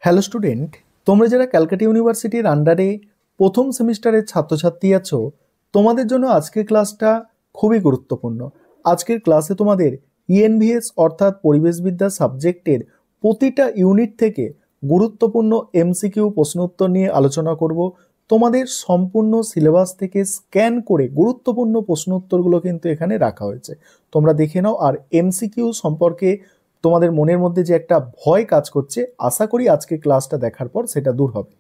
Hello student, তোমরা যারা ক্যালকাটা ইউনিভার্সিটির আন্ডারে প্রথম সেমিস্টারের ছাত্রছাত্রী আছো, তোমাদের জন্য আজকের ক্লাসটা খুবই গুরুত্বপূর্ণ। আজকের ক্লাসে তোমাদের ইএনভিএস অর্থাৎ পরিবেশবিদ্যা সাবজেক্টের প্রতিটা ইউনিট থেকে গুরুত্বপূর্ণ এমসিকিউ প্রশ্ন উত্তর নিয়ে আলোচনা করব। তোমাদের সম্পূর্ণ সিলেবাস থেকে স্ক্যান করে গুরুত্বপূর্ণ প্রশ্ন উত্তরগুলো কিন্তু এখানে রাখা হয়েছে, তোমরা দেখে নাও। আর এমসিকিউ সম্পর্কে তোমাদের মনের মধ্যে যে একটা ভয় কাজ করছে, আশা করি আজকে ক্লাসটা দেখার পর সেটা দূর হবে,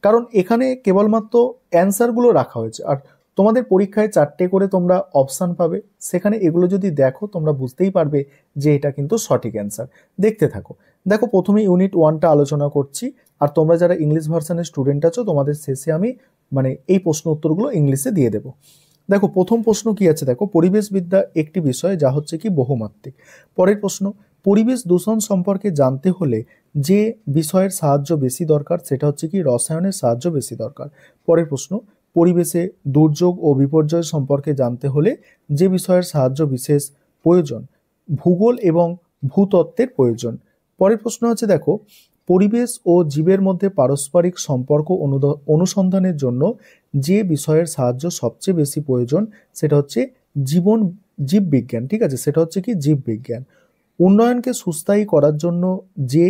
কারণ এখানে কেবলমাত্র অ্যান্সারগুলো রাখা হয়েছে। আর তোমাদের পরীক্ষায় 4টে করে তোমরা অপশান পাবে, সেখানে এগুলো যদি দেখো তোমরা বুঝতেই পারবে যে এটা কিন্তু সঠিক অ্যান্সার। দেখতে থাকো। দেখো, প্রথমে ইউনিট 1টা আলোচনা করছি, আর তোমরা যারা ইংলিশ ভার্সনের স্টুডেন্ট আছো তোমাদের শেষে আমি এই প্রশ্ন উত্তরগুলো ইংলিশে দিয়ে দেবো। দেখো, প্রথম প্রশ্ন কি আছে, দেখো, পরিবেশবিদ্যা একটি বিষয় যা হচ্ছে কি বহুমাত্রিক। পরের প্রশ্ন, পরিবেশ দূষণ সম্পর্কে জানতে হলে যে বিষয়ের সাহায্য বেশি দরকার সেটা হচ্ছে কি রসায়নের সাহায্য বেশি দরকার। পরের প্রশ্ন, পরিবেশে দুর্যোগ ও বিপর্যয় সম্পর্কে জানতে হলে যে বিষয়ের সাহায্য বিশেষ প্রয়োজন, ভূগোল এবং ভূতত্ত্বের প্রয়োজন। পরের প্রশ্ন আছে, দেখো, পরিবেশ ও জীবের মধ্যে পারস্পরিক সম্পর্ক অনুসন্ধানের জন্য যে বিষয়ের সাহায্য সবচেয়ে বেশি প্রয়োজন সেটা হচ্ছে জীববিজ্ঞান। ঠিক আছে, সেটা হচ্ছে কি জীববিজ্ঞান। উন্নয়নকে সুস্থায়ী করার জন্য যে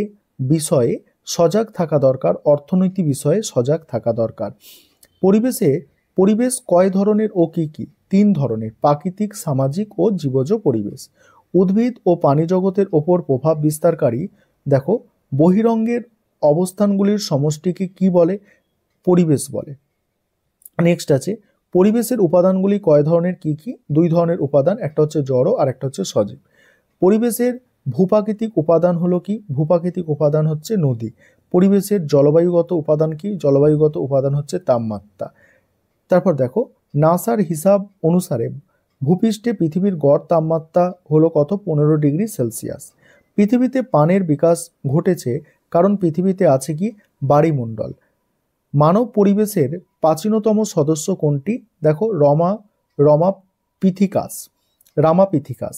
বিষয়ে সজাগ থাকা দরকার, অর্থনৈতিক বিষয়ে সজাগ থাকা দরকার। পরিবেশ কয় ধরনের ও কি কি? 3 ধরনের, প্রাকৃতিক, সামাজিক ও জীবজ পরিবেশ। উদ্ভিদ ও প্রাণী জগতের ওপর প্রভাব বিস্তারকারী, দেখো, বহিরঙ্গের অবস্থানগুলির সমষ্টিকে কি বলে? পরিবেশ বলে। নেক্সট আছে, পরিবেশের উপাদানগুলি কয় ধরনের, কি কি? 2 ধরনের উপাদান, একটা হচ্ছে জড় আর একটা হচ্ছে সজীব। পরিবেশের ভূপ্রাকৃতিক উপাদান হলো কি? ভূপ্রাকৃতিক উপাদান হচ্ছে নদী। পরিবেশের জলবায়ুগত উপাদান কি? জলবায়ুগত উপাদান হচ্ছে তাপমাত্রা। তারপর দেখো, নাসার হিসাব অনুসারে ভূপৃষ্ঠে পৃথিবীর গড় তাপমাত্রা হলো কত? 15 ডিগ্রি সেলসিয়াস। পৃথিবীতে পানের বিকাশ ঘটেছে কারণ পৃথিবীতে আছে কি? বায়ুমণ্ডল। মানব পরিবেশের প্রাচীনতম সদস্য কোনটি? দেখো, রামাপিথিকাস।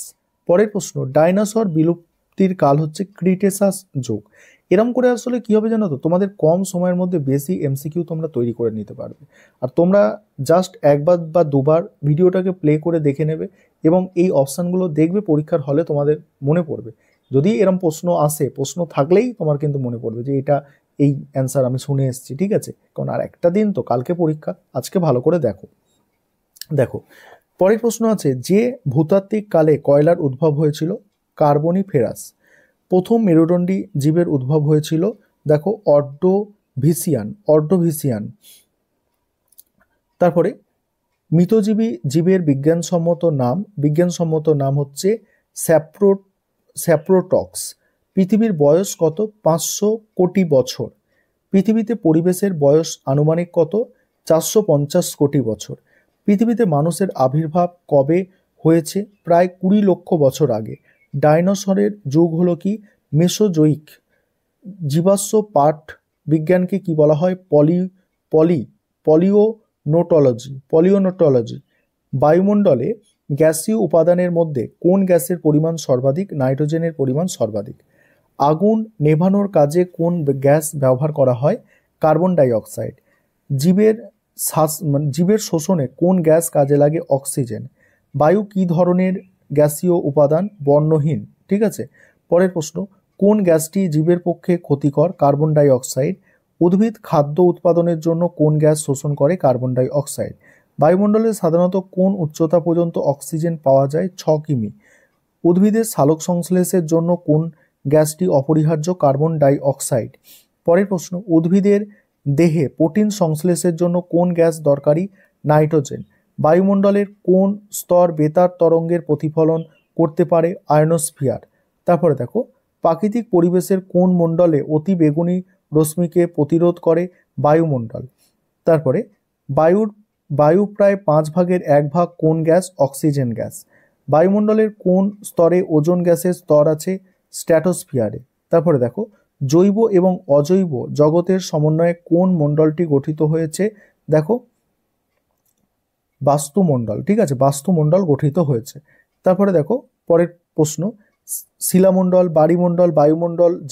পরের প্রশ্ন, ডাইনোসর বিলুপ্তির কাল হচ্ছে ক্রিটেসাস যুগ। এরম করে আসলে কি হবে জানো তো, তোমাদের কম সময়ের মধ্যে বেশি এমসিকিউ তোমরা তৈরি করে নিতে পারবে। আর তোমরা জাস্ট একবার বা দুবার ভিডিওটাকে প্লে করে দেখে নেবে এবং এই অপশানগুলো দেখবে পরীক্ষার হলে, তোমাদের মনে পড়বে। যদি এরম প্রশ্ন আসে, প্রশ্ন থাকলেই তোমার কিন্তু মনে পড়বে যে এই অ্যান্সার আমি শুনে এসেছি। ঠিক আছে, কারণ আর একটা দিন তো, কালকে পরীক্ষা, আজকে ভালো করে দেখো। দেখো, পরের প্রশ্ন আছে, যে ভূতাত্ত্বিক কালে কয়লার উদ্ভব হয়েছিল? কার্বনিফেরাস। প্রথম মেরুদণ্ডী জীবের উদ্ভব হয়েছিল, দেখো, অর্ডোভিসিয়ান। তারপরে মৃতজীবী জীবের বিজ্ঞানসম্মত নাম হচ্ছে স্যাপ্রোটক্স। পৃথিবীর বয়স কত? 500 কোটি বছর। পৃথিবীতে পরিবেশের বয়স আনুমানিক কত? 450 কোটি বছর। পৃথিবীতে মানুষের আবির্ভাব কবে হয়েছে? প্রায় 20 লক্ষ বছর আগে। ডাইনোসরের যুগ হলো কি? মেসোজোইক। জীবাশ্ম পাঠ বিজ্ঞানকে কি বলা হয়? পলিওনোটলজি। বায়ুমণ্ডলে গ্যাসীয় উপাদানের মধ্যে কোন গ্যাসের পরিমাণ সর্বাধিক? নাইট্রোজেনের পরিমাণ সর্বাধিক। আগুন নেভানোর কাজে কোন গ্যাস ব্যবহার করা হয়? Carbon die oxide. জীবের শোষণে কোন গ্যাস কাজে লাগে? অক্সিজেন। বায়ু কি ধরনের গ্যাসীয় উপাদান? বর্ণহীন। ঠিক আছে, পরের প্রশ্ন, কোন গ্যাসটি জীবের পক্ষে ক্ষতিকর? Carbon die oxide. উদ্ভিদ খাদ্য উৎপাদনের জন্য কোন গ্যাস শোষণ করে? Carbon die oxide. বায়ুমণ্ডলে সাধারণত কোন উচ্চতা পর্যন্ত অক্সিজেন পাওয়া যায়? 6 কিমি। উদ্ভিদের সালোক সংশ্লেষের জন্য কোন গ্যাসটি অপরিহার্য? Carbon die oxide. পরের প্রশ্ন, উদ্ভিদের দেহে প্রোটিন সংশ্লেষের জন্য কোন গ্যাস দরকারি? নাইট্রোজেন। বায়ুমণ্ডলের কোন স্তর বেতার তরঙ্গের প্রতিফলন করতে পারে? আয়নোস্ফিয়ার। তারপরে দেখো, প্রাকৃতিক পরিবেশের কোন মণ্ডলে অতি বেগুনি রশ্মিকে প্রতিরোধ করে? বায়ুমণ্ডল। তারপরে বায়ু প্রায় 5 ভাগের 1 ভাগ কোন গ্যাস? Oxygen gas. বায়ুমণ্ডলের কোন স্তরে ওজোন গ্যাসের স্তর আছে? স্ট্র্যাটোস্ফিয়ারে। তারপরে দেখো, জৈব এবং অজৈব জগতের সমন্বয়ে কোন মণ্ডলটি গঠিত হয়েছে? দেখো, বাস্তুমণ্ডল। ঠিক আছে, বাস্তুমণ্ডল গঠিত হয়েছে। তারপরে দেখো, পরের প্রশ্ন, শিলামণ্ডল, বায়ুমণ্ডল,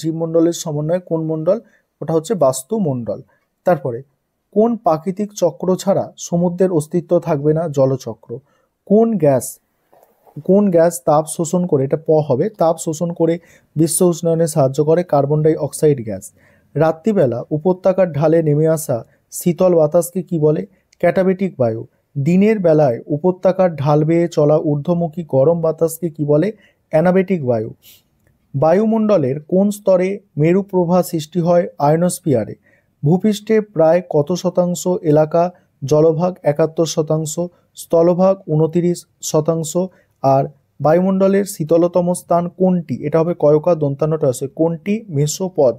জীবমণ্ডলের সমন্বয়ে কোন মণ্ডল? ওটা হচ্ছে বাস্তুমণ্ডল। তারপরে কোন প্রাকৃতিক চক্র ছাড়া সমুদ্রের অস্তিত্ব থাকবে না? জলচক্র। কোন গ্যাস তাপ শোষণ করে, এটা প হবে, তাপ শোষণ করে বিশ্ব উষ্ণায়নে সাহায্য করে? Carbon die oxide gas. রাত্রিবেলা উপত্যকার ঢালে নেমে আসা শীতল বাতাসকে কি বলে? ক্যাটাবেটিক বায়ু। দিনের বেলায় উপত্যকার ঢাল বেয়ে চলা ঊর্ধ্বমুখী গরম বাতাসকে কি বলে? অ্যানাবেটিক বায়ু। বায়ুমণ্ডলের কোন স্তরে মেরুপ্রভা সৃষ্টি হয়? আয়নোস্ফিয়ারে। ভূপৃষ্ঠে প্রায় কত শতাংশ এলাকা জলভাগ? 71%, স্থলভাগ 29%। আর বায়ুমণ্ডলের শীতলতম স্থান কোনটি? এটা হবে কয়কা দন্তান্নটা আছে। কোনটি? মেসোপজ।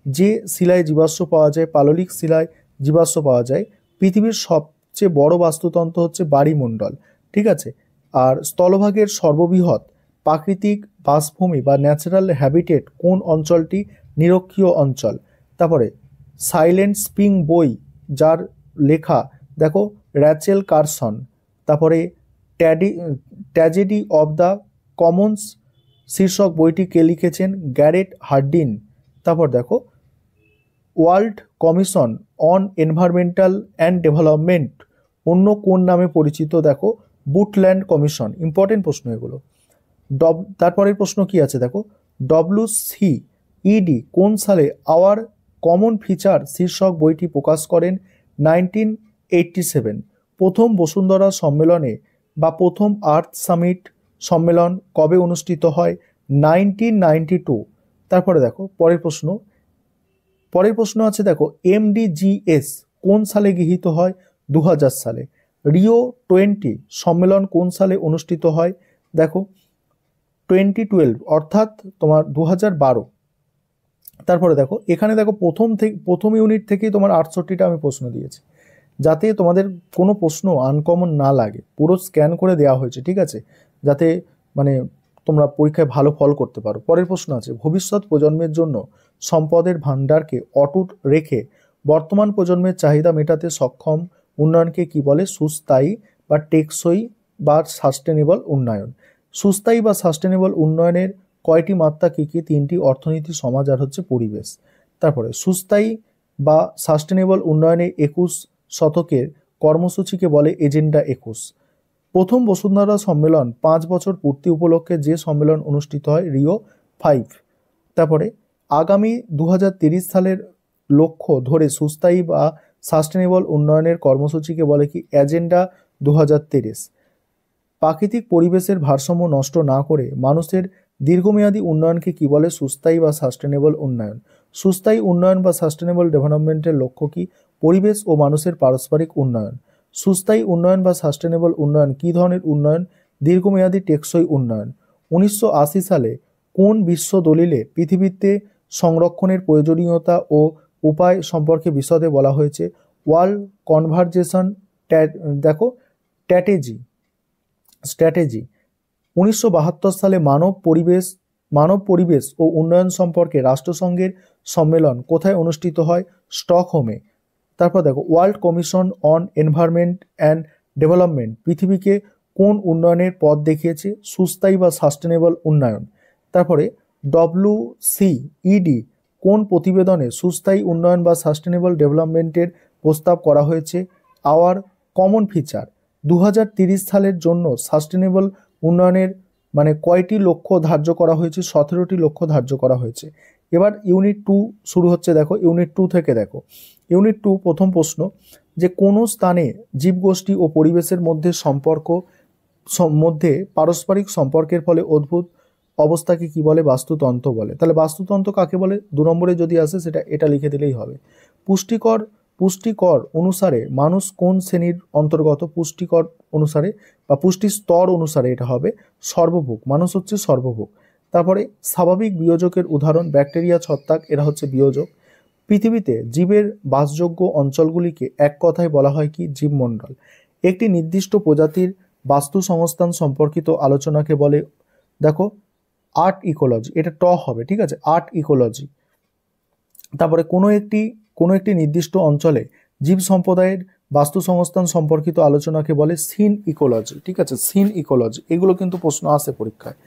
যে শিলায় জীবাশ্ম পাওয়া যায়, পাললিক শিলায় জীবাশ্ম পাওয়া যায়। পৃথিবীর সবচেয়ে বড় বাস্তুতন্ত্র হচ্ছে বায়ুমণ্ডল, ঠিক আছে। আর স্থলভাগের সর্ববৃহৎ প্রাকৃতিক বাসভূমি বা ন্যাচারাল হ্যাবিটেট কোন অঞ্চলটি? নিরক্ষীয় অঞ্চল। তারপরে সাইলেন্ট স্প্রিং বই যার লেখা দেখো র্যাচেল কারসন। তারপরে ট্র্যাজেডি অব দ্য কমন্স শীর্ষক বইটি কে লিখেছেন? গ্যারেট হার্ডিন। তারপর দেখো world commission on environmental and development অন্য কোন নামে পরিচিত? দেখো বুটল্যান্ড কমিশন। ইম্পর্টেন্ট প্রশ্ন এগুলো। তারপরের প্রশ্ন কি আছে দেখো, WCED কোন সালে আওয়ার কমন ফিচার শীর্ষক বইটি প্রকাশ করেন? 1987। প্রথম বসুন্ধরা সম্মেলনে বা প্রথম আর্থ সামিট সম্মেলন কবে অনুষ্ঠিত হয়? 1992। তারপরে দেখো পরের প্রশ্ন আছে দেখো, MDGs কোন সালে গৃহীত হয়? 2000 সালে। রিও 20 সম্মেলন কোন সালে অনুষ্ঠিত হয়? দেখো 2012 অর্থাৎ তোমার 2012। তারপরে দেখো এখানে দেখো প্রথম ইউনিট থেকেই তোমার 68টা আমি প্রশ্ন দিয়েছি, যাতে তোমাদের কোনো প্রশ্ন আনকমন না লাগে। পুরো স্ক্যান করে দেওয়া হয়েছে, ঠিক আছে, যাতে মানে তোমরা পরীক্ষায় ভালো ফল করতে পারো। পরের প্রশ্ন আছে, ভবিষ্যৎ প্রজন্মের জন্য সম্পদের ভাণ্ডারকে অটুট রেখে বর্তমান প্রজন্মের চাহিদা মেটাতে সক্ষম উন্নয়নকে কি বলে? সুস্থায়ী বা টেকসই বা সাস্টেনেবল উন্নয়ন। সুস্থায়ী বা সাস্টেনেবল উন্নয়নের কয়টি মাত্রা কি কি? 3টি, অর্থনীতি, সমাজ আর হচ্ছে পরিবেশ। তারপরে সুস্থায়ী বা সাস্টেনেবল উন্নয়নে 21 শতকের কর্মসূচিকে বলে এজেন্ডা 21। প্রথম বসুন্ধরা সম্মেলন 5 বছর পূর্তি উপলক্ষে যে সম্মেলন অনুষ্ঠিত হয়? রিও 5। তারপরে আগামী 2030 সালের লক্ষ্য ধরে সুস্থায়ী বা সাস্টেনেবল উন্নয়নের কর্মসূচিকে বলে কি? এজেন্ডা 2030। প্রাকৃতিক পরিবেশের ভারসাম্য নষ্ট না করে মানুষের দীর্ঘমেয়াদী উন্নয়নকে কি বলে? সুস্থায়ী বা সাস্টেনেবল উন্নয়ন। সুস্থায়ী উন্নয়ন বা সাস্টেনেবল ডেভেলপমেন্টের লক্ষ্য কি? পরিবেশ ও মানুষের পারস্পরিক উন্নয়ন। সুস্থায়ী উন্নয়ন বা সাস্টেনেবল উন্নয়ন কী ধরনের উন্নয়ন? দীর্ঘমেয়াদী টেকসই উন্নয়ন। 1980 সালে কোন বিশ্ব দলিলে পৃথিবীতে সংরক্ষণের প্রয়োজনীয়তা ও উপায় সম্পর্কে বিশদে বলা হয়েছে? ওয়ার্ল্ড কনভারজেশন দেখো স্ট্র্যাটেজি। 1972 সালে মানব পরিবেশ ও উন্নয়ন সম্পর্কে রাষ্ট্রসংঘের সম্মেলন কোথায় অনুষ্ঠিত হয়? স্টকহোমে। তারপর দেখো world commission on environment and development পৃথিবীকে কোন উন্নয়নের পথ দেখিয়েছে? সুস্থায়ী বা সাস্টেনেবল উন্নয়ন। তারপরে WCED কোন প্রতিবেদনে সুস্থায়ী উন্নয়ন বা সাস্টেনেবল ডেভেলপমেন্টের প্রস্তাব করা হয়েছে? Hour common feature. 2030 সালের জন্য সাস্টেনেবল উন্নয়নের মানে কয়টি লক্ষ্য ধার্য করা হয়েছে? 17টি লক্ষ্য ধার্য করা হয়েছে। এবার ইউনিট 2 শুরু হচ্ছে, দেখো ইউনিট 2 থেকে দেখো। ইউনিট 2 প্রথম প্রশ্ন, যে কোনো স্থানে জীবগোষ্ঠী ও পরিবেশের মধ্যে পারস্পরিক সম্পর্কের ফলে অদ্ভুত অবস্থাকে কি বলে? বাস্তুতন্ত্র বলে। তাহলে বাস্তুতন্ত্র কাকে বলে? 2 নম্বরে যদি আসে এটা লিখে দিলেই হবে। পুষ্টিকর অনুসারে মানুষ কোন শ্রেণীর অন্তর্গত? পুষ্টিকর অনুসারে বা পুষ্টি স্তর অনুসারে এটা হবে সর্বভুক। মানুষ হচ্ছে সর্বভুক। তারপরে স্বাভাবিক বিয়োজকের উদাহরণ ব্যাকটেরিয়া, ছত্রাক, এরা হচ্ছে বিয়োজক। পৃথিবীতে জীবের বাসযোগ্য অঞ্চলগুলিকে এক কথায় বলা হয় কি? জীবমণ্ডল। একটি নির্দিষ্ট প্রজাতির বাস্তু সংস্থান সম্পর্কিত আলোচনাকে বলে দেখো আর্ট ইকোলজি। এটা ট হবে, ঠিক আছে, আর্ট ইকোলজি। তারপরে কোনো একটি নির্দিষ্ট অঞ্চলে জীব সম্প্রদায়ের বাস্তু সংস্থান সম্পর্কিত আলোচনাকে বলে সিন ইকোলজি, ঠিক আছে, সিন ইকোলজি। এগুলো কিন্তু প্রশ্ন আসে পরীক্ষায়।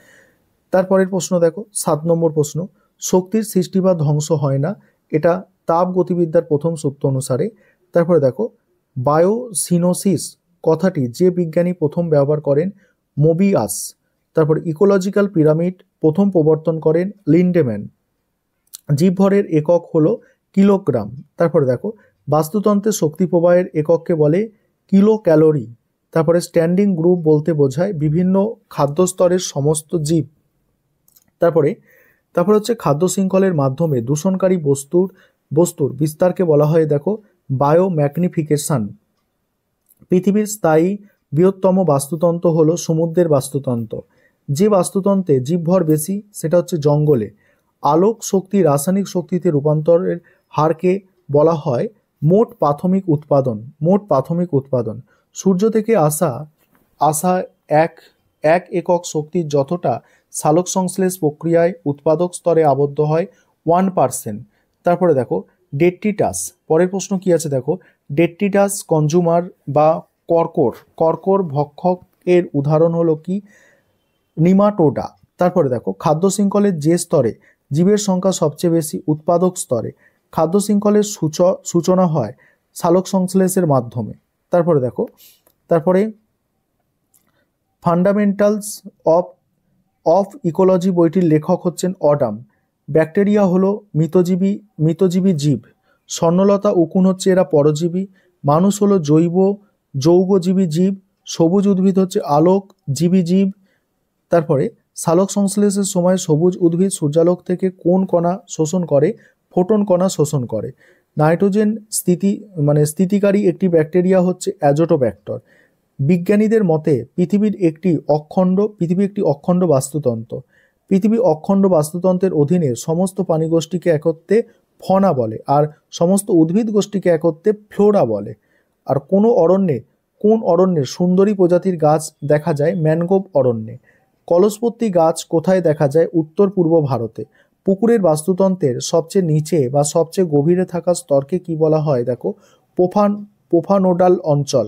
তারপরের প্রশ্ন দেখো 7 নম্বর প্রশ্ন, শক্তির সৃষ্টি বা ধ্বংস হয় না, এটা তাপ গতিবিদ্যার প্রথম সূত্র অনুসারে। তারপরে দেখো বায়োসিনোসিস কথাটি যে বিজ্ঞানী প্রথম ব্যবহার করেন, মোবিয়াস। তারপর ইকোলজিক্যাল পিরামিড প্রথম প্রবর্তন করেন লিন্ডেম্যান। জীবভরের একক হলো কিলোগ্রাম। তারপরে দেখো বাস্তুতন্ত্রের শক্তি প্রবাহের একককে বলে কিলো ক্যালোরি। তারপরে স্ট্যান্ডিং গ্রুপ বলতে বোঝায় বিভিন্ন খাদ্যস্তরের সমস্ত জীব। তারপরে হচ্ছে খাদ্য শৃঙ্খলের মাধ্যমে দূষণকারী বস্তুর বিস্তারকে বলা হয় দেখো বায়োম্যাগনিফিকেশন। পৃথিবীর স্থায়ী বৃহত্তম বাস্তুতন্ত্র হলো সমুদ্রের বাস্তুতন্ত্র। যে বাস্তুতন্ত্রে জীবভর বেশি সেটা হচ্ছে জঙ্গলে। আলোক শক্তি রাসায়নিক শক্তিতে রূপান্তরের হারকে বলা হয় মোট প্রাথমিক উৎপাদন। সূর্য থেকে আসা এক একক শক্তির যতটা সালোক সংশ্লেষ প্রক্রিয়ায় উৎপাদক স্তরে আবদ্ধ হয় 1%। তারপরে দেখো ডেট্রিটাস, পরের প্রশ্ন কি আছে দেখো, ডেট্রিটাস কনজুমার বা কর্কর ভক্ষক এর উদাহরণ হলো কি, নিমাটোডা। তারপরে দেখো খাদ্য শৃঙ্খলের যে স্তরে জীবের সংখ্যা সবচেয়ে বেশি, উৎপাদক স্তরে। খাদ্য শৃঙ্খলের সূচনা হয় সালোক সংশ্লেষের মাধ্যমে। তারপরে ফান্ডামেন্টালস অফ ইকোলজি বইটির লেখক হচ্ছেন অডাম। ব্যাকটেরিয়া হলো মৃতজীবী জীব। স্বর্ণলতা উকুন হচ্ছে এরা পরজীবী। মানুষ হলো যৌগজীবী জীব। সবুজ উদ্ভিদ হচ্ছে আলোকজীবী জীব। তারপরে সালোক সংশ্লেষের সময় সবুজ উদ্ভিদ সূর্যালোক থেকে কোন কণা শোষণ করে, ফোটন কণা শোষণ করে। নাইট্রোজেন স্থিতিকারী একটি ব্যাকটেরিয়া হচ্ছে অ্যাজোটোব্যাক্টর। বিজ্ঞানীদের মতে পৃথিবী একটি অখণ্ড বাস্তুতন্ত্র। পৃথিবী অখণ্ড বাস্তুতন্ত্রের অধীনে সমস্ত প্রাণীগোষ্ঠীকে একত্রে ফনা বলে, আর সমস্ত উদ্ভিদ গোষ্ঠীকে একত্রে ফ্লোরা বলে। আর কোন অরণ্যে সুন্দরী প্রজাতির গাছ দেখা যায়, ম্যানগ্রোভ অরণ্যে। কলসপত্রী গাছ কোথায় দেখা যায়, উত্তর পূর্ব ভারতে। পুকুরের বাস্তুতন্ত্রের সবচেয়ে নিচে বা সবচেয়ে গভীরে থাকা স্তরকে কি বলা হয় দেখো, পোফানোডাল অঞ্চল।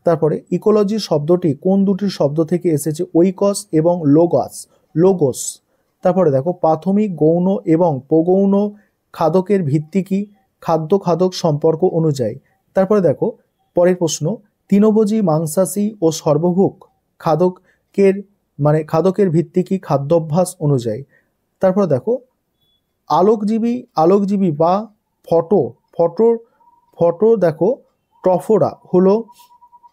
তারপরে ইকোলজি শব্দটি কোন দুটি শব্দ থেকে এসেছে, ওইকস এবং লোগোস। তারপরে দেখো প্রাথমিক গৌণ এবং প্রগৌণ খাদকের ভিত্তি কি, খাদ্য সম্পর্ক অনুযায়ী। তারপরে দেখো পরের প্রশ্ন, তৃণভোজী মাংসাশী ও সর্বভুক খাদকের ভিত্তি কি, খাদ্যাভ্যাস অনুযায়ী। তারপর দেখো আলোকজীবী বা ফটো দেখো ট্রফোরা হলো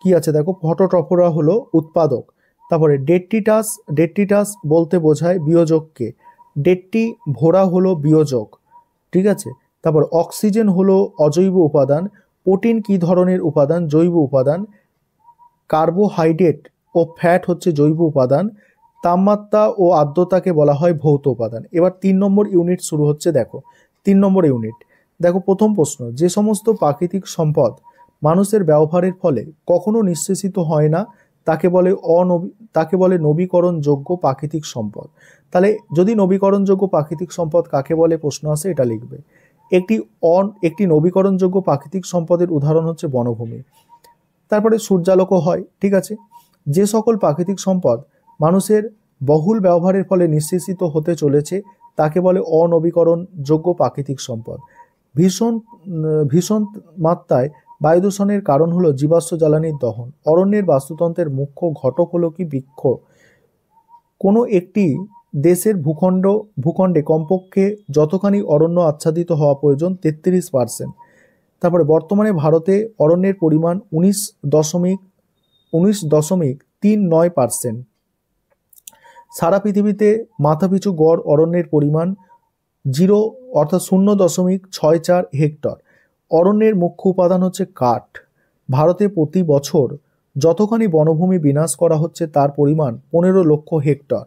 কি আছে দেখো, ফটোট্রফোরা হলো উৎপাদক। তারপরে ডেট্রিটাস বলতে বোঝায় বিয়োজককে। ভোরা হলো বিয়োজক, ঠিক আছে। তারপর অক্সিজেন হলো অজৈব উপাদান। প্রোটিন কি ধরনের উপাদান, জৈব উপাদান। কার্বোহাইড্রেট ও ফ্যাট হচ্ছে জৈব উপাদান। তাপমাত্রা ও আর্দ্রতাকে বলা হয় ভৌত উপাদান। এবার 3 নম্বর ইউনিট শুরু হচ্ছে দেখো। 3 নম্বর ইউনিট দেখো, প্রথম প্রশ্ন, যে সমস্ত প্রাকৃতিক সম্পদ মানুষের ব্যবহারের ফলে কখনো নিঃশেষিত হয় না তাকে বলে নবীকরণযোগ্য প্রাকৃতিক সম্পদ। তাহলে যদি নবীকরণযোগ্য প্রাকৃতিক সম্পদ কাকে বলে প্রশ্ন আসে, এটা লিখবে। একটি নবীকরণযোগ্য প্রাকৃতিক সম্পদের উদাহরণ হচ্ছে বনভূমি। তারপরে সূর্যালোকও হয়, ঠিক আছে। যে সকল প্রাকৃতিক সম্পদ মানুষের বহুল ব্যবহারের ফলে নিঃশেষিত হতে চলেছে তাকে বলে অনবীকরণযোগ্য প্রাকৃতিক সম্পদ। ভীষণ মাত্রায় বায়ু দূষণের কারণ হলো জীবাশ্ম জ্বালানির দহন। অরণ্যের বাস্তুতন্ত্রের মুখ্য ঘটক হলো কি, বৃক্ষ। কোনো একটি দেশের ভূখণ্ডে কমপক্ষে যতখানি অরণ্য আচ্ছাদিত হওয়া প্রয়োজন 33%। তারপরে বর্তমানে ভারতে অরণ্যের পরিমাণ 19.39%। সারা পৃথিবীতে মাথাপিছু গড় অরণ্যের পরিমাণ 0.64 হেক্টর। অরণ্যের মুখ্য উপাদান হচ্ছে কাঠ। ভারতে প্রতি বছর যতখানি বনভূমি বিনাশ করা হচ্ছে তার পরিমাণ 15 লক্ষ হেক্টর।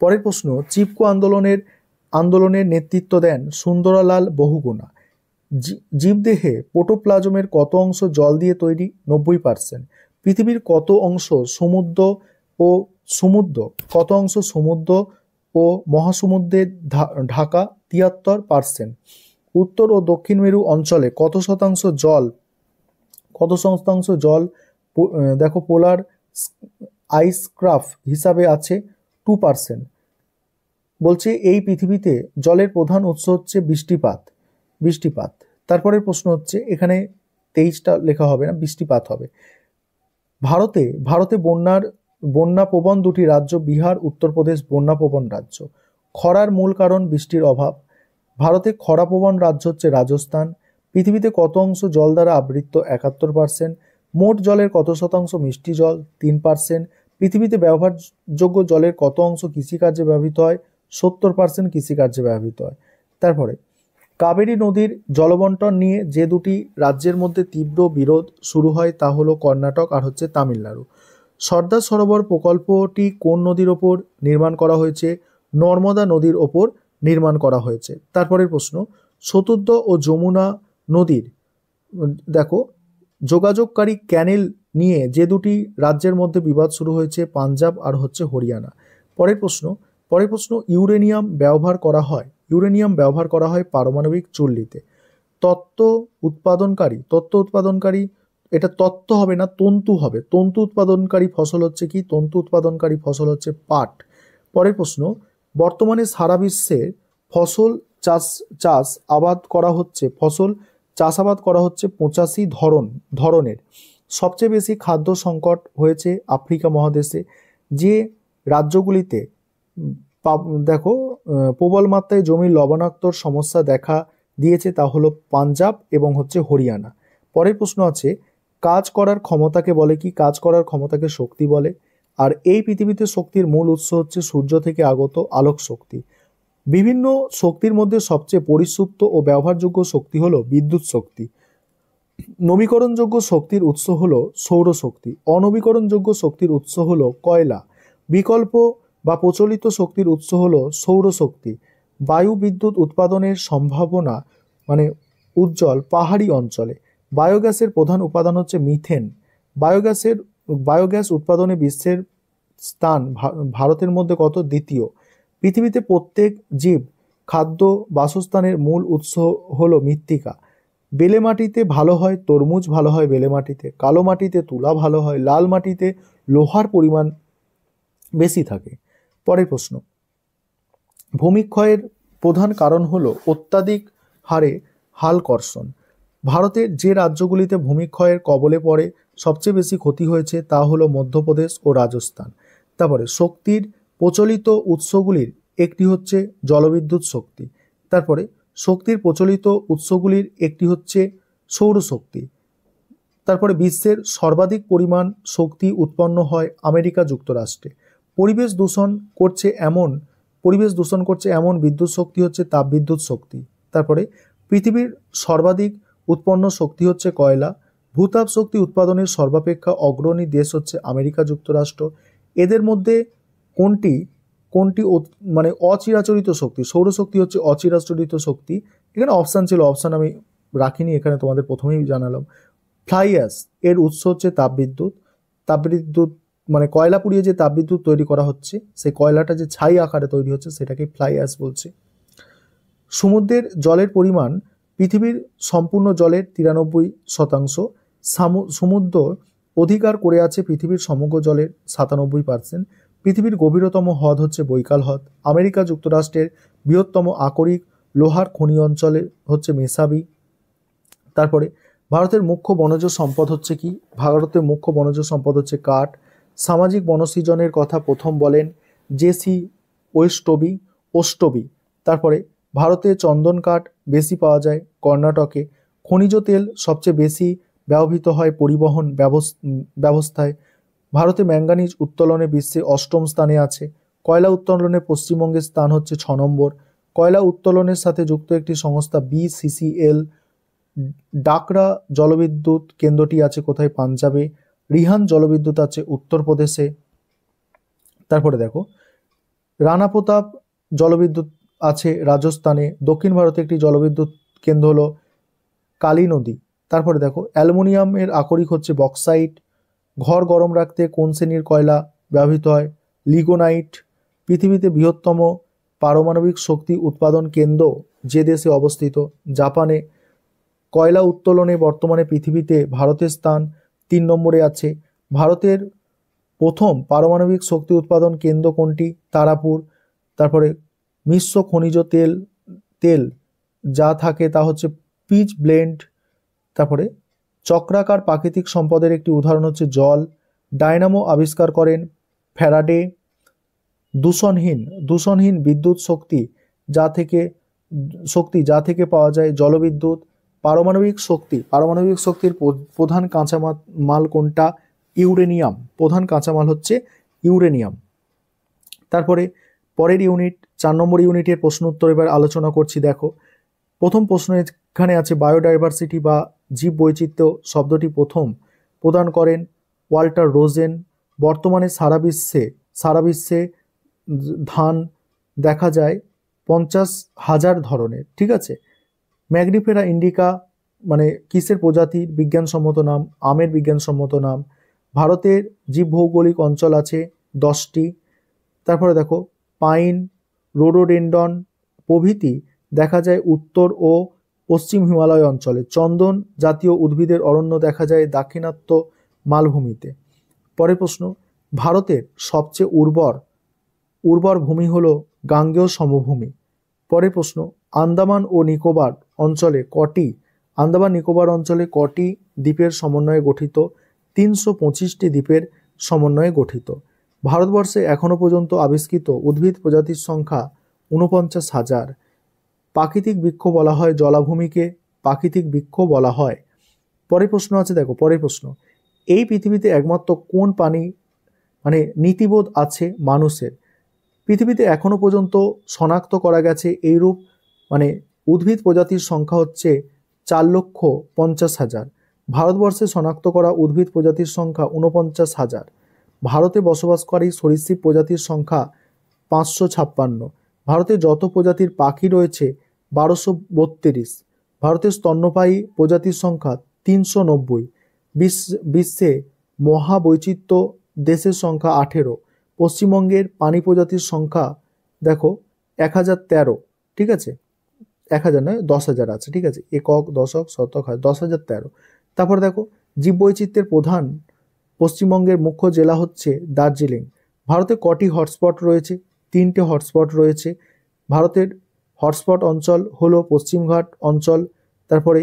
পরের প্রশ্ন, চিপকো আন্দোলনের নেতৃত্ব দেন সুন্দরলাল বহুগুণা। জীবদেহে প্রোটোপ্লাজমের কত অংশ জল দিয়ে তৈরি, 90%। পৃথিবীর কত অংশ সমুদ্র ও মহাসমুদ্রের ঢাকা, 73%। উত্তর ও দক্ষিণ মেরু অঞ্চলে কত শতাংশ জল দেখো পোলার আইসক্রাফ হিসাবে আছে, 2%। বলছে এই পৃথিবীতে জলের প্রধান উৎস হচ্ছে বৃষ্টিপাত। তারপরের প্রশ্ন হচ্ছে, এখানে 23টা লেখা হবে না, বৃষ্টিপাত হবে। ভারতে বন্যাপ্রবণ দুটি রাজ্য বিহার, উত্তরপ্রদেশ বন্যাপ্রবণ রাজ্য। খরার মূল কারণ বৃষ্টির অভাব। ভারতে খরাপ্রবণ রাজ্য হচ্ছে রাজস্থান। পৃথিবীতে কত অংশ জল দ্বারা আবৃত? 71%। মোট জলের কত শতাংশ মিষ্টি জল? 3%। পৃথিবীতে ব্যবহারযোগ্য জলের কত অংশ কৃষিকার্যে ব্যবহৃত হয়? 70% কৃষিকার্যে ব্যবহৃত হয়। তারপরে কাবেরী নদীর জলবন্টন নিয়ে যে দুটি রাজ্যের মধ্যে তীব্র বিরোধ শুরু হয় তা হলো কর্ণাটক আর হচ্ছে তামিলনাড়ু। সর্দার সরোবর প্রকল্পটি কোন নদীর ওপর নির্মাণ করা হয়েছে? নর্মদা নদীর ওপর নির্মাণ করা হয়েছে। তারপরের প্রশ্ন, চতুর্দ ও যমুনা নদীর দেখো যোগাযোগকারী ক্যানেল নিয়ে যে দুটি রাজ্যের মধ্যে বিবাদ শুরু হয়েছে? পাঞ্জাব আর হচ্ছে হরিয়ানা। পরের প্রশ্ন, ইউরেনিয়াম ব্যবহার করা হয় পারমাণবিক চুল্লিতে। তত্ত্ব উৎপাদনকারী, এটা তত্ত্ব হবে না, তন্তু হবে। তন্তু উৎপাদনকারী ফসল হচ্ছে কি? তন্তু উৎপাদনকারী ফসল হচ্ছে পাট। পরের প্রশ্ন, বর্তমানে সারা বিশ্বে ফসল চাষাবাদ করা হচ্ছে 85 ধরনের। সবচেয়ে বেশি খাদ্য সংকট হয়েছে আফ্রিকা মহাদেশে। যে রাজ্যগুলিতে দেখো প্রবল মাত্রায় জমির লবণাক্তর সমস্যা দেখা দিয়েছে তা হলো পাঞ্জাব এবং হচ্ছে হরিয়ানা। পরের প্রশ্ন আছে, কাজ করার ক্ষমতাকে বলে কি? কাজ করার ক্ষমতাকে শক্তি বলে। আর এই পৃথিবীতে শক্তির মূল উৎস হচ্ছে সূর্য থেকে আগত আলোক শক্তি। বিভিন্ন শক্তির মধ্যে সবচেয়ে পরিসুপ্ত ও ব্যবহারযোগ্য শক্তি হলো বিদ্যুৎ শক্তি। নবীকরণযোগ্য শক্তির উৎস হলো সৌরশক্তি। অনবীকরণযোগ্য শক্তির উৎস হলো কয়লা। বিকল্প বা প্রচলিত শক্তির উৎস হলো সৌরশক্তি। বায়ু বিদ্যুৎ উৎপাদনের সম্ভাবনা উজ্জ্বল পাহাড়ি অঞ্চলে। বায়োগ্যাসের প্রধান উপাদান হচ্ছে মিথেন। বায়োগ্যাস উৎপাদনে বিশ্বের স্থান ভারতের মধ্যে কত? দ্বিতীয়। পৃথিবীতে প্রত্যেক জীব খাদ্য বাসস্থানের মূল উৎস হলো মৃত্তিকা। বেলে মাটিতে ভালো হয় তরমুজ, ভালো হয় বেলে মাটিতে। কালো মাটিতে তুলা ভালো হয়। লাল মাটিতে লোহার পরিমাণ বেশি থাকে। পরের প্রশ্ন, ভূমিক্ষয়ের প্রধান কারণ হলো অত্যাধিক হারে হালকর্ষণ। ভারতের যে রাজ্যগুলিতে ভূমিক্ষয়ের কবলে পড়ে সবচেয়ে বেশি ক্ষতি হয়েছে তা হলো মধ্যপ্রদেশ ও রাজস্থান। তারপরে শক্তির প্রচলিত উৎসগুলির একটি হচ্ছে জলবিদ্যুৎ শক্তি। তারপরে শক্তির প্রচলিত উৎসগুলির একটি হচ্ছে সৌরশক্তি। তারপরে বিশ্বের সর্বাধিক পরিমাণ শক্তি উৎপন্ন হয় আমেরিকা যুক্তরাষ্ট্রে। পরিবেশ দূষণ করছে এমন বিদ্যুৎ শক্তি হচ্ছে তাপবিদ্যুৎ শক্তি। তারপরে পৃথিবীর সর্বাধিক উৎপন্ন শক্তি হচ্ছে কয়লা। ভূতাপ শক্তি উৎপাদনের সর্বাপেক্ষা অগ্রণী দেশ হচ্ছে আমেরিকা যুক্তরাষ্ট্র। এদের মধ্যে কোনটি অচিরাচরিত শক্তি? সৌরশক্তি হচ্ছে অচিরাচরিত শক্তি। এখানে অপশান ছিল, অপশান আমি রাখিনি, এখানে তোমাদের প্রথমেই জানালাম। ফ্লাই অ্যাশ এর উৎস হচ্ছে তাপবিদ্যুৎ। কয়লা পুড়িয়ে যে তাপবিদ্যুৎ তৈরি করা হচ্ছে সেই কয়লাটা যে ছাই আকারে তৈরি হচ্ছে সেটাকে ফ্লাই অ্যাশ বলছে। সমুদ্রের জলের পরিমাণ পৃথিবীর সম্পূর্ণ জলের 93%। সমুদ্র অধিকার করে আছে পৃথিবীর সমগ্র জলের 97%। পৃথিবীর গভীরতম হ্রদ হচ্ছে বৈকাল হ্রদ। আমেরিকা যুক্তরাষ্ট্রের বৃহত্তম আকরিক লোহার খনি অঞ্চলে হচ্ছে মেসাবি। তারপরে ভারতের মুখ্য বনজ সম্পদ হচ্ছে কি? ভারতের মুখ্য বনজ সম্পদ হচ্ছে কাঠ। সামাজিক বনসৃজনের কথা প্রথম বলেন জেসি ওস্টবি। তারপরে ভারতে চন্দন কাঠ বেশি পাওয়া যায় কর্ণাটকে। খনিজ তেল সবচেয়ে বেশি ব্যবহৃত হয় পরিবহন ব্যবস্থায়। ভারতে ম্যাঙ্গানিজ উত্তোলনে বিশ্বে 8ম স্থানে আছে। কয়লা উত্তোলনে পশ্চিমবঙ্গের স্থান হচ্ছে 6 নম্বর। কয়লা উত্তোলনের সাথে যুক্ত একটি সংস্থা BCCL। ডাকরা জলবিদ্যুৎ কেন্দ্রটি আছে কোথায়? পাঞ্জাবে। রিহান জলবিদ্যুৎ আছে উত্তরপ্রদেশে। তারপরে দেখো রানা প্রতাপ জলবিদ্যুৎ আছে রাজস্থানে। দক্ষিণ ভারতে একটি জলবিদ্যুৎ কেন্দ্র হলো কালী নদী। তারপরে দেখো অ্যালুমিনিয়ামের আকরিক হচ্ছে বক্সাইট। ঘর গরম রাখতে কোন শ্রেণীর কয়লা ব্যবহৃত হয়? লিগোনাইট। পৃথিবীতে বৃহত্তম পারমাণবিক শক্তি উৎপাদন কেন্দ্র যে দেশে অবস্থিত? জাপানে। কয়লা উত্তোলনে বর্তমানে পৃথিবীতে ভারতের স্থান 3 নম্বরে আছে। ভারতের প্রথম পারমাণবিক শক্তি উৎপাদন কেন্দ্র কোনটি? তারাপুর। তারপরে মিশ্র খনিজ তেল যা থাকে তা হচ্ছে পিচ ব্লেন্ড। তারপরে চক্রাকার প্রাকৃতিক সম্পদের একটি উদাহরণ হচ্ছে জল। ডায়নামো আবিষ্কার করেন ফ্যারাডে। দূষণহীন বিদ্যুৎ শক্তি যা থেকে পাওয়া যায় জলবিদ্যুৎ। পারমাণবিক শক্তির প্রধান কাঁচামাল কোনটা? ইউরেনিয়াম। প্রধান কাঁচামাল হচ্ছে ইউরেনিয়াম। তারপরে পরের ইউনিট 4 নম্বর ইউনিটের প্রশ্ন উত্তর এবার আলোচনা করছি। দেখো প্রথম প্রশ্ন এখানে আছে বায়োডাইভার্সিটি বা জীব বৈচিত্র্য শব্দটি প্রথম প্রদান করেন ওয়াল্টার রোজেন। বর্তমানে সারা বিশ্বে ধান দেখা যায় 50,000 ধরনের। ঠিক আছে। ম্যাগনিফেরা ইন্ডিকা মানে কিসের প্রজাতির বিজ্ঞানসম্মত নাম? আমের বিজ্ঞানসম্মত নাম। ভারতের জীবভৌগোলিক অঞ্চল আছে 10টি। তারপরে দেখো পাইন, রোডোডেন্ডন প্রভৃতি দেখা যায় উত্তর ও পশ্চিম হিমালয় অঞ্চলে। চন্দন জাতীয় উদ্ভিদের অরণ্য দেখা যায় দাক্ষিণাত্য মালভূমিতে। পরের প্রশ্ন, ভারতের সবচেয়ে উর্বর ভূমি হলো গাঙ্গেয় সমভূমি। পরের প্রশ্ন, আন্দামান নিকোবর অঞ্চলে কটি দ্বীপের সমন্বয়ে গঠিত? 325টি দ্বীপের সমন্বয়ে গঠিত। ভারতবর্ষে এখনো পর্যন্ত আবিষ্কৃত উদ্ভিদ প্রজাতির সংখ্যা 49,000। প্রাকৃতিক বৃক্ষ বলা হয় জলাভূমিকে প্রাকৃতিক বৃক্ষ বলা হয়। পরের প্রশ্ন আছে, দেখো পরের প্রশ্ন, এই পৃথিবীতে একমাত্র কোন প্রাণী নীতিবোধ আছে মানুষের? পৃথিবীতে এখনো পর্যন্ত শনাক্ত করা গেছে এইরূপ উদ্ভিদ প্রজাতির সংখ্যা হচ্ছে 4,50,000। ভারতবর্ষে শনাক্ত করা উদ্ভিদ প্রজাতির সংখ্যা 49,000। ভারতে বসবাসকারী সরীসৃপ প্রজাতির সংখ্যা 556। ভারতে যত প্রজাতির পাখি রয়েছে 1232। ভারতের স্তন্যপায়ী প্রজাতির সংখ্যা 390। বিশ্বে মহাবৈচিত্র্য দেশের সংখ্যা 18। পশ্চিমবঙ্গের প্রাণী প্রজাতির সংখ্যা দেখো 1013। ঠিক আছে, 1000 নয় 10,000 আছে। ঠিক আছে, একক দশক শতক 10,013। তারপর দেখো জীববৈচিত্র্যের প্রধান পশ্চিমবঙ্গের মুখ্য জেলা হচ্ছে দার্জিলিং। ভারতে কটি হটস্পট রয়েছে? 3টে হটস্পট রয়েছে। ভারতের হটস্পট অঞ্চল হলো পশ্চিমঘাট অঞ্চল। তারপরে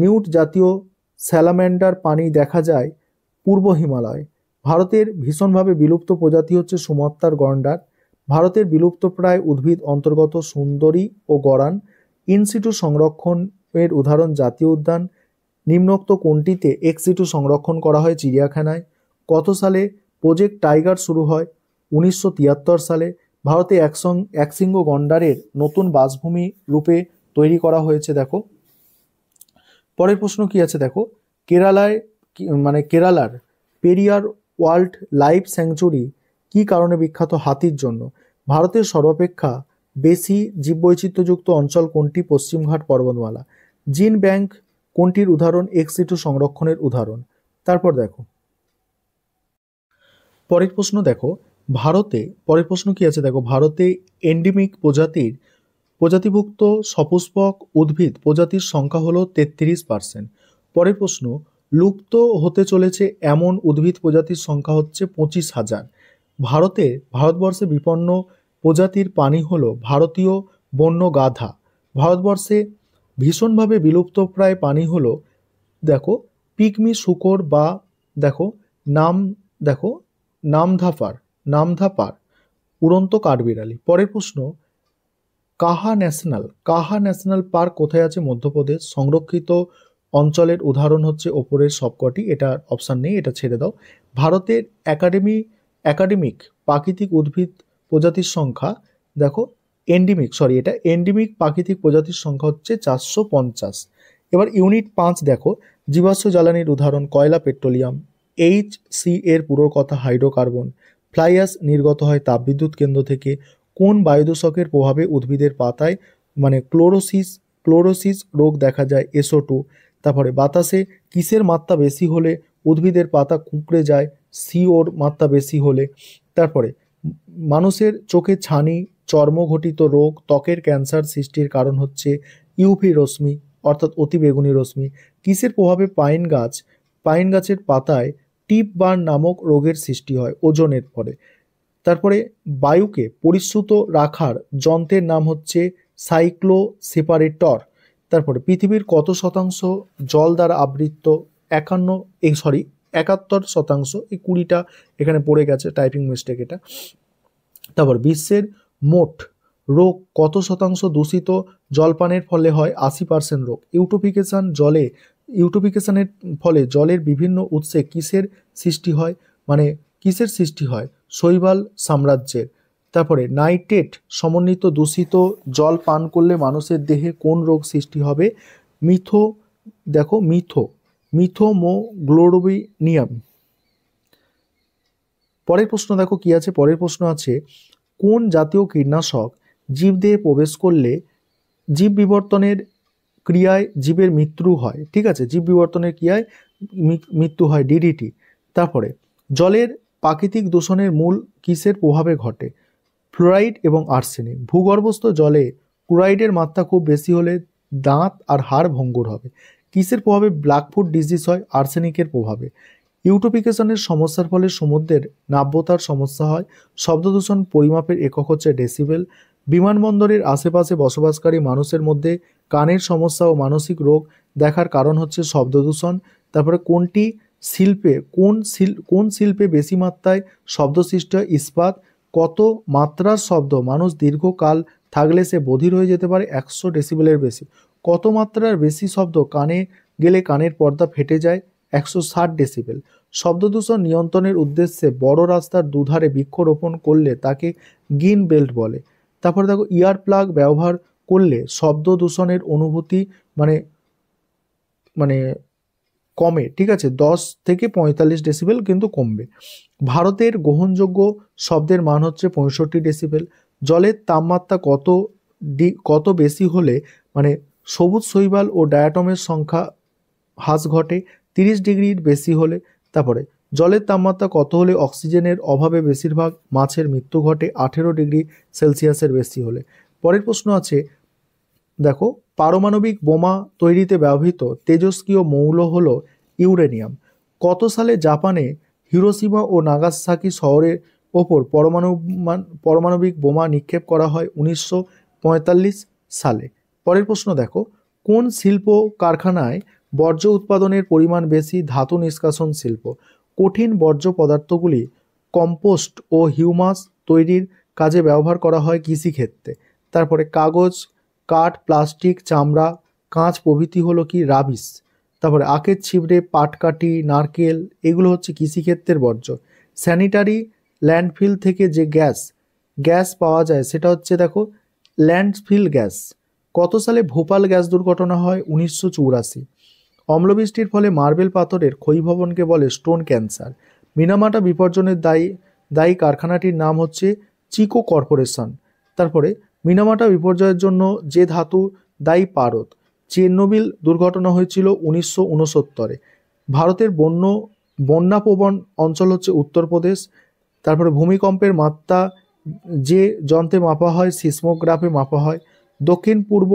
নিউট জাতীয় স্যালামেন্ডার প্রাণী দেখা যায় পূর্ব হিমালয়। ভারতের ভীষণভাবে বিলুপ্ত প্রজাতি হচ্ছে সুমাত্রার গন্ডার। ভারতের বিলুপ্তপ্রায় উদ্ভিদ অন্তর্গত সুন্দরী ও গরান। ইনসিটু সংরক্ষণের উদাহরণ জাতীয় উদ্যান। নিম্নোক্ত কোনটিতে এক্সিটু সংরক্ষণ করা হয়? চিড়িয়াখানায়। কত সালে প্রজেক্ট টাইগার শুরু হয়? 1973 সালে। ভারতে একশৃঙ্গ গন্ডারের নতুন বাসভূমি রূপে তৈরি করা হয়েছে। দেখো পরের প্রশ্ন কি আছে, দেখো কেরালার পেরিয়ার ওয়াইল্ড লাইফ স্যাংচুরি কি কারণে বিখ্যাত? হাতির জন্য। ভারতের সর্বাপেক্ষা বেশি জীববৈচিত্র্যযুক্ত অঞ্চল কোনটি? পশ্চিমঘাট পর্বতমালা। জিন ব্যাংক কোনটির উদাহরণ? এক্সিটু সংরক্ষণের উদাহরণ। তারপর দেখো পরের প্রশ্ন, দেখো পরের প্রশ্ন কি আছে, দেখো ভারতে এন্ডেমিক প্রজাতিভুক্ত সপুষ্পক উদ্ভিদ প্রজাতির সংখ্যা হলো 33%। পরের প্রশ্ন, লুপ্ত হতে চলেছে এমন উদ্ভিদ প্রজাতির সংখ্যা হচ্ছে 25,000। ভারতবর্ষে বিপন্ন প্রজাতির প্রাণী হলো ভারতীয় বন্য গাধা। ভারতবর্ষে ভীষণভাবে বিলুপ্তপ্রায় প্রাণী হলো দেখো পিগমি শূকর বা নামধাপার উড়ন্ত কাঠবিড়ালি। পরের প্রশ্ন, কাহা ন্যাশনাল পার্ক কোথায় আছে? মধ্যপ্রদেশ। সংরক্ষিত অঞ্চলের উদাহরণ হচ্ছে ওপরের সবকটি। এটা অপশান নেই, এটা ছেড়ে দাও। ভারতের একাডেমিক প্রাকৃতিক উদ্ভিদ প্রজাতির সংখ্যা দেখো এন্ডেমিক প্রাকৃতিক প্রজাতির সংখ্যা হচ্ছে 450। এবার ইউনিট 5 দেখো জীবাশ্ম জ্বালানির উদাহরণ কয়লা, পেট্রোলিয়াম। HC এর পুরো কথা হাইড্রোকার্বন। ফ্লাই অ্যাশ নির্গত হয় তাপবিদ্যুৎ কেন্দ্র থেকে। কোন বায়ুদূষকের প্রভাবে উদ্ভিদের পাতায় ক্লোরোসিস রোগ দেখা যায়? SO2। তারপরে বাতাসে কিসের মাত্রা বেশি হলে উদ্ভিদের পাতা কুঁকড়ে যায়? CO মাত্রা বেশি হলে। তারপরে মানুষের চোখে ছানি, চর্মঘটিত রোগ, ত্বকের ক্যান্সার সৃষ্টির কারণ হচ্ছে UV রশ্মি অর্থাৎ অতিবেগুনি রশ্মি। কিসের প্রভাবে পাইন গাছের পাতায় টিপ বার্ন নামক রোগের সৃষ্টি হয়? ওজনের পরে। তারপরে বায়ুকে পরিশ্রুত রাখার যন্ত্রের নাম হচ্ছে সাইক্লো সেপারেটর। তারপরে পৃথিবীর কত শতাংশ জল দ্বারা আবৃত? 71%, এই 20টা এখানে পড়ে গেছে, টাইপিং মিস্টেক এটা। তারপর বিশ্বের মোট রোগ কত শতাংশ দূষিত জলপানের ফলে হয়? 80% রোগ। ইউটোফিকেশনের ফলে জলের বিভিন্ন উৎসে কিসের সৃষ্টি হয়? মানে কিসের সৃষ্টি হয়? শৈবাল সাম্রাজ্যের। তারপরে নাইট্রেট সমন্বিত দূষিত জল পান করলে মানুষের দেহে কোন রোগ সৃষ্টি হবে? মিথোমোগ্লোবিনিয়াম। পরের প্রশ্ন দেখো কি আছে। পরের প্রশ্ন আছে, কোন জাতীয় কীটনাশক জীবদেহে প্রবেশ করলে জীব বিবর্তনের ক্রিয়ায় জীবের মৃত্যু হয়? ঠিক আছে, জীব বিবর্তনের ক্রিয়ায় মৃত্যু হয়, ডিডিটি। তারপরে জলের প্রাকৃতিক দূষণের মূল কিসের প্রভাবে ঘটে? ফ্লোরাইড এবং আর্সেনিক। ভূগর্ভস্থ জলে ক্লোরাইডের মাত্রা খুব বেশি হলে দাঁত আর হাড় ভঙ্গুর হবে। কিসের প্রভাবে ব্ল্যাকফুট ডিজিজ হয়? আর্সেনিকের প্রভাবে। ইউটোফিকেশনের সমস্যার ফলে সমুদ্রের নাব্যতার সমস্যা হয়। শব্দদূষণ পরিমাপের একক হচ্ছে ডেসিবেল। বিমানবন্দরের আশেপাশে বসবাসকারী মানুষের মধ্যে কানের সমস্যা ও মানসিক রোগ দেখার কারণ হচ্ছে শব্দদূষণ। তারপরে কোন শিল্পে বেশি মাত্রায় শব্দ সৃষ্টি হয়? ইস্পাত। কত মাত্রার শব্দ মানুষ দীর্ঘকাল থাকলে সে বধির হয়ে যেতে পারে? 100 ডেসিবেলের বেশি। কত মাত্রার বেশি শব্দ কানে গেলে কানের পর্দা ফেটে যায়? 160 ডেসিবেল। শব্দদূষণ নিয়ন্ত্রণের উদ্দেশ্যে বড় রাস্তার দুধারে বৃক্ষরোপণ করলে তাকে গ্রিন বেল্ট বলে। তারপরে দেখো, ইয়ার প্লাগ ব্যবহার করলে শব্দ দূষণের অনুভূতি মানে মানে কমে, ঠিক আছে, 10 থেকে 45 ডেসিবেল কিন্তু কমবে। ভারতের গ্রহণযোগ্য শব্দের মান হচ্ছে 65 ডেসিবেল। জলের তাপমাত্রা কত বেশি হলে মানে সবুজ শৈবাল ও ডায়াটমের সংখ্যা হ্রাস ঘটে? 30 ডিগ্রির বেশি হলে। তারপরে জলের তাপমাত্রা কত হলে অক্সিজেনের অভাবে বেশিরভাগ মাছের মৃত্যু ঘটে? 18 ডিগ্রি সেলসিয়াসের বেশি হলে। পরের প্রশ্ন আছে, দেখো, পারমাণবিক বোমা তৈরিতে ব্যবহৃত তেজস্ক্রিয় মৌল হলো ইউরেনিয়াম। কত সালে জাপানে হিরোশিমা ও নাগাসাকি শহরের ওপর পারমাণবিক বোমা নিক্ষেপ করা হয়? 1945 সালে। পরের প্রশ্ন দেখো, কোন শিল্প কারখানায় বর্জ্য উৎপাদনের পরিমাণ বেশি? ধাতু নিষ্কাশন শিল্প। কঠিন বর্জ্য পদার্থগুলি কম্পোস্ট ও হিউমাস তৈরির কাজে ব্যবহার করা হয় কৃষিক্ষেত্রে। তারপরে কাগজ, কাঠ, প্লাস্টিক, চামড়া, কাঁচ প্রভৃতি হলো কি? রাবিশ। তারপরে আখের ছিবড়ে, পাটকাঠি, নারকেল, এগুলো হচ্ছে কৃষিক্ষেত্রের বর্জ্য। স্যানিটারি ল্যান্ডফিল থেকে যে গ্যাস পাওয়া যায় সেটা হচ্ছে, দেখো, ল্যান্ডফিল গ্যাস। কত সালে ভোপাল গ্যাস দুর্ঘটনা হয়? 1984। অম্লবৃষ্টির ফলে মার্বেল পাথরের ক্ষয়ীভবনকে বলে স্টোন ক্যান্সার। মিনামাটা বিপর্যনের দায়ী কারখানাটির নাম হচ্ছে চিকো কর্পোরেশন। তারপরে মিনামাটা বিপর্যয়ের জন্য যে ধাতু দায়ী? পারদ। চেরনোবিল দুর্ঘটনা হয়েছিল 1969। ভারতের বন্যাপ্রবণ অঞ্চল হচ্ছে উত্তরপ্রদেশ। তারপরে ভূমিকম্পের মাত্রা যে যন্ত্রে মাপা হয় সিসমোগ্রাফে মাপা হয়। দক্ষিণ পূর্ব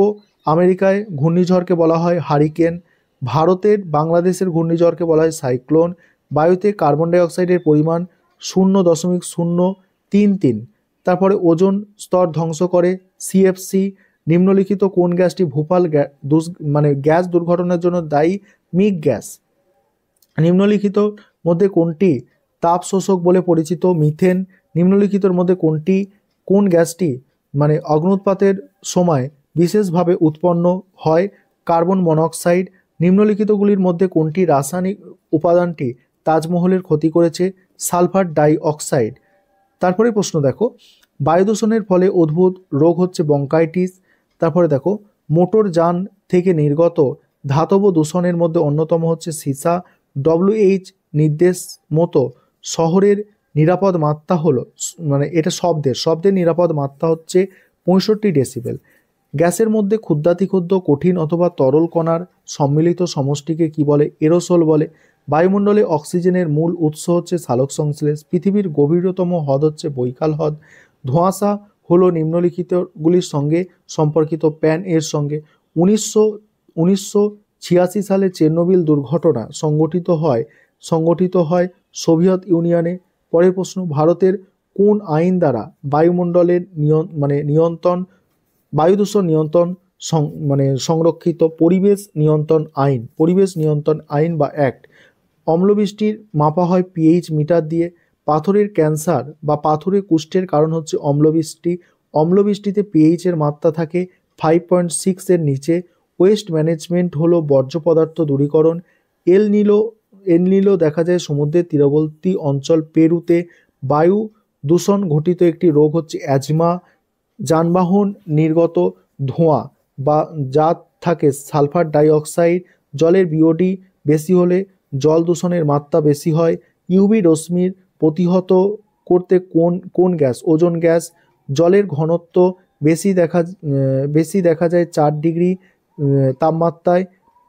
আমেরিকায় ঘূর্ণিঝড়কে বলা হয় হারিকেন। ভারতের বাংলাদেশের ঘূর্ণিঝড়কে বলা হয় সাইক্লোন। বায়ুতে কার্বন ডাইঅক্সাইডের পরিমাণ 0.033। তারপরে ওজোন স্তর ধ্বংস করে সিএফসি। নিম্নলিখিত কোন গ্যাসটি ভোপাল গ্যাস দুর্ঘটনার জন্য দায়ী? MiG gas. নিম্নলিখিত মধ্যে কোনটি তাপ শোষক বলে পরিচিত? মিথেন। নিম্নলিখিতর মধ্যে কোন গ্যাসটি অগ্নুৎপাতের সময় বিশেষভাবে উৎপন্ন হয়? Carbon monoxide. নিম্নলিখিতগুলির মধ্যে কোনটি রাসায়নিক উপাদানটি তাজমহলের ক্ষতি করেছে? Sulphur die oxide. তারপরে প্রশ্ন দেখো, বায়ু দূষণের ফলে উদ্ভূত রোগ হচ্ছে ব্রঙ্কাইটিস। তারপরে দেখো, মোটর যান থেকে নির্গত ধাতব দূষণের মধ্যে অন্যতম হচ্ছে সীসা। ডব্লিউএইচ নির্দেশ মতো শহরের নিরাপদ মাত্রা হলো এটা শব্দের নিরাপদ মাত্রা হচ্ছে 65 ডেসিবেল। গ্যাসের মধ্যে ক্ষুদ্রাতিক্ষুদ্র কঠিন অথবা তরল কণার সম্মিলিত সমষ্টিকে কি বলে? এরোসোল বলে। বায়ুমণ্ডলে অক্সিজেনের মূল উৎস হচ্ছে সালোক সংশ্লেষ। পৃথিবীর গভীরতম হ্রদ হচ্ছে বৈকাল হ্রদ। ধোঁয়াশা হলো নিম্নলিখিতগুলির সঙ্গে সম্পর্কিত প্যান এর সঙ্গে। 1986 সালে চেরনোবিল দুর্ঘটনা সংঘটিত হয় সোভিয়েত ইউনিয়নে। পরের প্রশ্ন, ভারতের কোন আইন দ্বারা বায়ুমণ্ডলের নিয়ন্ত্রণ, বায়ু দূষণ নিয়ন্ত্রণ সংরক্ষিত? পরিবেশ নিয়ন্ত্রণ আইন বা অ্যাক্ট। অম্লবৃষ্টির মাপা হয় পিএইচ মিটার দিয়ে। পাথরের ক্যান্সার বা পাথরে কুষ্ঠের কারণ হচ্ছে অম্লবৃষ্টি। অম্লবৃষ্টিতে পিএইচ এর মাত্রা থাকে 5.6 এর নিচে। ওয়েস্ট ম্যানেজমেন্ট হলো বর্জ্য পদার্থ দূরীকরণ। এল নিলো দেখা যায় সমুদ্রের তীরবর্তী অঞ্চল পেরুতে। বায়ু দূষণ ঘটিত একটি রোগ হচ্ছে অ্যাজমা। যানবাহন নির্গত ধোঁয়া বা যা থাকে সালফার ডাইঅক্সাইড। জলের বিওডি বেশি হলে জল দূষণের মাত্রা বেশি হয়। ইউভি রশ্মির প্রতিহত করতে কোন গ্যাস? Ozone gas. জলের ঘনত্ব বেশি দেখা যায় 4 ডিগ্রি তাপমাত্রায়।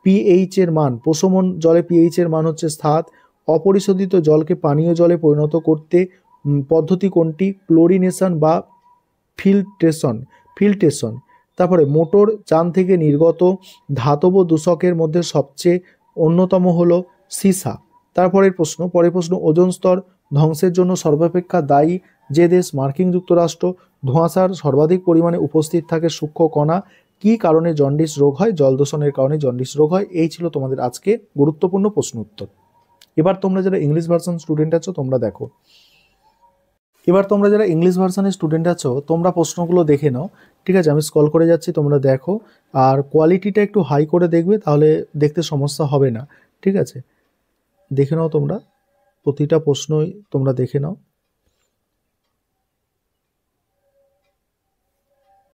পিএইচ এর মান, প্রশমন জলে পিএইচ এর মান হচ্ছে 7। অপরিশোধিত জলকে পানীয় জলে পরিণত করতে পদ্ধতি কোনটি? ক্লোরিনেশন বা ফিল্ট্রেশন। তারপরে মোটর যান থেকে নির্গত ধাতব দূষকের মধ্যে সবচেয়ে অন্যতম হলো সীসা। পরের প্রশ্ন, ওজোন স্তর ধ্বংসের জন্য সর্বাপেক্ষা দায়ী যে দেশ? মার্কিন যুক্তরাষ্ট্র। ধোঁয়াশার সর্বাধিক পরিমাণে উপস্থিত থাকে সূক্ষ্ম কণা। কি কারণে জন্ডিস রোগ হয়? জল দূষণের কারণে জন্ডিস রোগ হয়। এই ছিল তোমাদের আজকে গুরুত্বপূর্ণ প্রশ্ন উত্তর। এবার তোমরা যারা ইংলিশ ভার্সন স্টুডেন্ট আছো তোমরা দেখো, তোমরা প্রশ্নগুলো দেখে নাও। ঠিক আছে, আমি স্ক্রল করে যাচ্ছি, তোমরা দেখো। আর কোয়ালিটিটা একটু হাই করে দেখবে, তাহলে দেখতে সমস্যা হবে না। ঠিক আছে, দেখে নাও তোমরা, প্রতিটা প্রশ্নই তোমরা দেখে নাও।